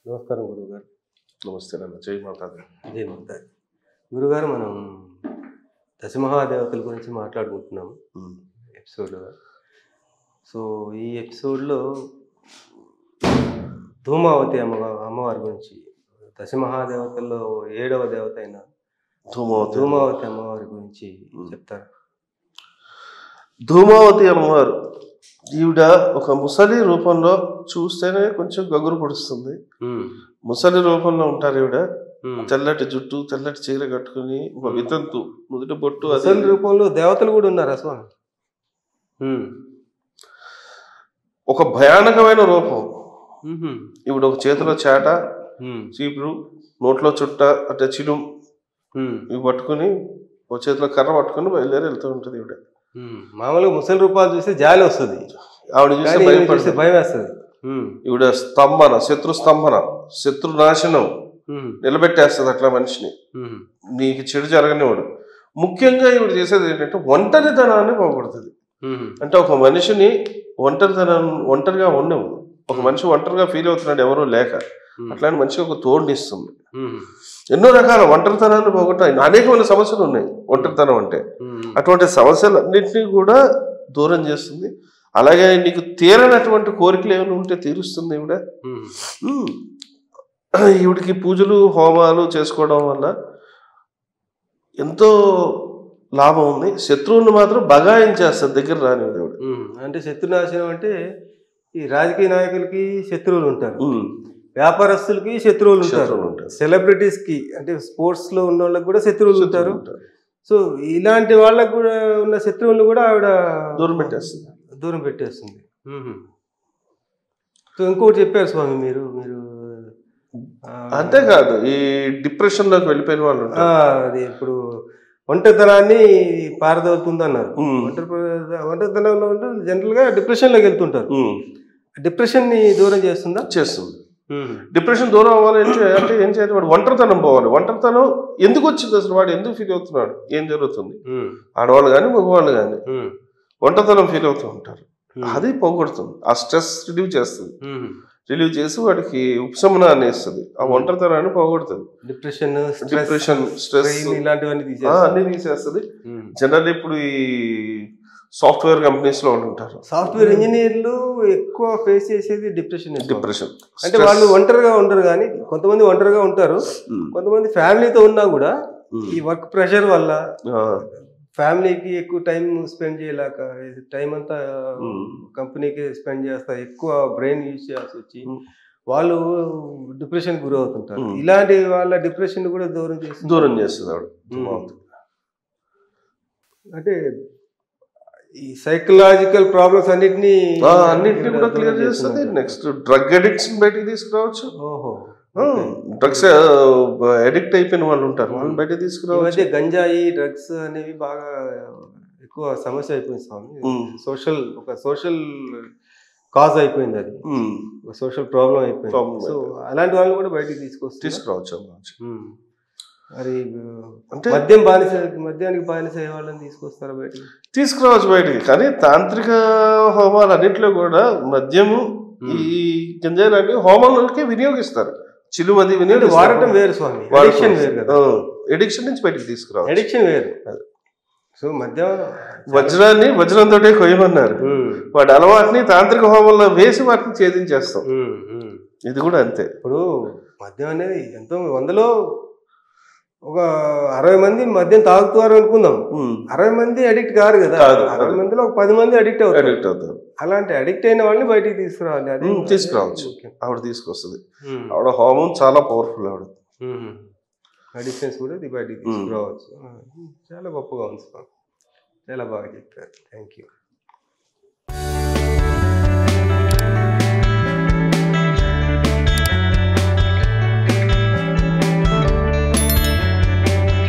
నమస్కారం గురువుగారు. నమస్తే నాన్న. జై మాతాది. జై మాతాజీ. గురుగారు, మనం దశమహాదేవతల గురించి మాట్లాడుకుంటున్నాము ఎపిసోడ్లో. సో ఈ ఎపిసోడ్లో ధూమావతి అమ్మవారి గురించి, దశమహాదేవతల్లో 7వ దేవత అయిన ధూమావతి అమ్మవారి గురించి చెప్తారు. ధూమావతి అమ్మవారు ఈవిడ ఒక ముసలి రూపంలో చూస్తేనే కొంచెం గగురు పొడుస్తుంది. ముసలి రూపంలో ఉంటారు ఈవిడ. తెల్లటి జుట్టు, తెల్లటి చీర కట్టుకుని, ఒక వితంతు, నుదుటి బొట్టు. ముసలి రూపంలో దేవతలు కూడా ఉన్నారా స్వామి? ఒక భయానకమైన రూపం. ఈవిడ ఒక చేతిలో చేట, చీపురు, నోట్లో చుట్ట అంటే చిలుం ఇవి పట్టుకుని, ఒక చేతిలో కర్ర పట్టుకుని బయలుదేరి వెళ్తూ ఉంటుంది ఈవిడ. మామూలుగా ముసలి రూపాలు చూస్తే జాలి వస్తుంది, ఆవిడ చూస్తే భయం వేస్తుంది. ఈవిడ స్తంభన, శత్రు స్తంభన, శత్రు నాశనం నిలబెట్టేస్తుంది అట్లా మనిషిని. నీకు చెడు జరగనివాడు. ముఖ్యంగా ఈవిడ చేసేది ఏంటంటే ఒంటరితనాన్ని పోగొడుతుంది. అంటే ఒక మనిషిని ఒంటరిగా ఉండవు. ఒక మనిషి ఒంటరిగా ఫీల్ అవుతున్నాడు ఎవరో లేక, అట్లాంటి మనిషికి ఒక తోడునిస్తుంది. ఎన్నో రకాల ఒంటరితనాన్ని పోగొట్టాయి. అనేకమైన సమస్యలు ఉన్నాయి ఒంటరితనం అంటే. అటువంటి సమస్యలన్నింటినీ కూడా దూరం చేస్తుంది. అలాగే నీకు తీరనటువంటి కోరికలు ఏమైనా ఉంటే తీరుస్తుంది ఈవిడ. ఈవిడికి పూజలు హోమాలు చేసుకోవడం వల్ల ఎంతో లాభం ఉంది. శత్రువుని మాత్రం బగాయించేస్తుంది, దగ్గర రాని దేవుడు. అంటే శత్రునాశనం అంటే ఈ రాజకీయ నాయకులకి శత్రువులు ఉంటారు, వ్యాపారస్తులకి శత్రువులు ఉంటారు, సెలబ్రిటీస్ కి అంటే స్పోర్ట్స్ లో ఉన్న వాళ్ళకి కూడా శత్రువులు ఉంటారు. సో ఇలాంటి వాళ్ళకు కూడా ఉన్న శత్రువులను కూడా ఆవిడ దూరం పెట్టేస్తుంది. సో ఇంకోటి చెప్పారు స్వామి మీరు అంతేకాదు, ఈ డిప్రెషన్ లోకి వెళ్ళిపోయిన వాళ్ళు అది ఇప్పుడు ఒంటరితనాన్ని పారదవుతుంది అన్నారు. ఒంటరితనంలో ఉంటే జనరల్ గా డిప్రెషన్ లోకి వెళ్తుంటారు. డిప్రెషన్ ని దూరం చేస్తుంది. డిప్రెషన్ దూరం అవ్వాలి అంటే ఏం చేయాలి? వాడు ఒంటరితనం పోవాలి. ఒంటరితనం ఎందుకు వచ్చింది అసలు? వాడు ఎందుకు ఫీల్ అవుతున్నాడు? ఏం జరుగుతుంది? ఆడవాళ్ళు కానీ మగవాళ్ళు కానీ ఒంటరితనం ఫీల్ అవుతూ ఉంటారు. అది పోగొడుతుంది. ఆ స్ట్రెస్ రిలీవ్ చేస్తుంది. రిలీవ్ చేసి వాడికి ఉపశమనాన్ని ఇస్తుంది. ఆ ఒంటరితనాన్ని పోగొడుతుంది. డిప్రెషన్ స్ట్రెస్ అన్ని తీసేస్తుంది. జనరల్ ఇప్పుడు ఈ సాఫ్ట్వేర్ కంపెనీస్ లో ఉంటారు, సాఫ్ట్వేర్ ఇంజనీర్లు ఎక్కువ ఫేస్ చేసేది డిప్రెషన్. అంటే వాళ్ళు ఒంటరిగా ఉండరు, కానీ కొంతమంది ఒంటరిగా ఉంటారు. కొంతమంది ఫ్యామిలీతో ఉన్నా కూడా ఈ వర్క్ ప్రెషర్ వల్ల ఫ్యామిలీకి ఎక్కువ టైం స్పెండ్ చేయలేక, టైం అంతా కంపెనీకి స్పెండ్ చేస్తా, ఎక్కువ బ్రెయిన్ యూజ్ చేయాల్సి వచ్చి వాళ్ళు డిప్రెషన్ గురి అవుతుంటారు. ఇలాంటి వాళ్ళ డిప్రెషన్ కూడా దూరం చేస్తుంది ఆవిడ. అంటే ఈ సైకలాజికల్ ప్రాబ్లమ్స్ అన్నిటినీ కూడా క్లియర్ చేస్తుంది. నెక్స్ట్ డ్రగ్ అడిక్ట్స్ బయటికి తీసుకురావచ్చు. డ్రగ్స్ అడిక్ట్ అయిపోయిన వాళ్ళు ఉంటారు, వాళ్ళని బయటకు తీసుకురావచ్చు. గంజాయి డ్రగ్స్ అనేవి బాగా ఎక్కువ సమస్య అయిపోయింది స్వామి. సోషల్ కాజ్ అయిపోయింది, అది సోషల్ ప్రాబ్లం అయిపోయింది. సో అలాంటి వాళ్ళని కూడా బయటకు తీసుకురావచ్చు. మరి అంటే మద్యానికి బానిస అయ్యే వాళ్ళని తీసుకొస్తారా బయటికి? తీసుకురావచ్చు బయటికి. కానీ తాంత్రిక హోమాలు అన్నింటిలో కూడా మద్యము, ఈ గంజాయి లాంటి హోమాలకే వినియోగిస్తారు. చిలుమది వాడటం వేరు స్వామి, అడిక్షన్ వేరు కదా. ఎడిక్షన్ నుంచి బయటికి తీసుకురావాలి. ఎడిక్షన్ వేరు. సో వజ్రంతో కొయ్యమన్నారు. వాటి అలవాటుని తాంత్రిక హోమంలో వేసి వాటిని ఛేదించేస్తాం. ఇది కూడా అంతే. ఇప్పుడు మద్యం అనేది ఎంతో 100లో ఒక 60 మంది మద్యం తాగుతారు అనుకుందాం. 60 మంది అడిక్ట్ కారు కదా. 60 మందిలో ఒక 10 మంది అడిక్ట్ అవుతారు. అలాంటి అడిక్ట్ అయిన వాళ్ళని బయటికి తీసుకురావాలి. అది తీసుకురావచ్చు. ఆవిడ తీసుకొస్తుంది. ఆవిడ హోమం చాలా పవర్ఫుల్. ఆవిడ అడిక్షన్స్ కూడా బయటికి తీసుకురావచ్చు. చాలా గొప్పగా ఉంది. చాలా బాగా చెప్పారు. Thank you.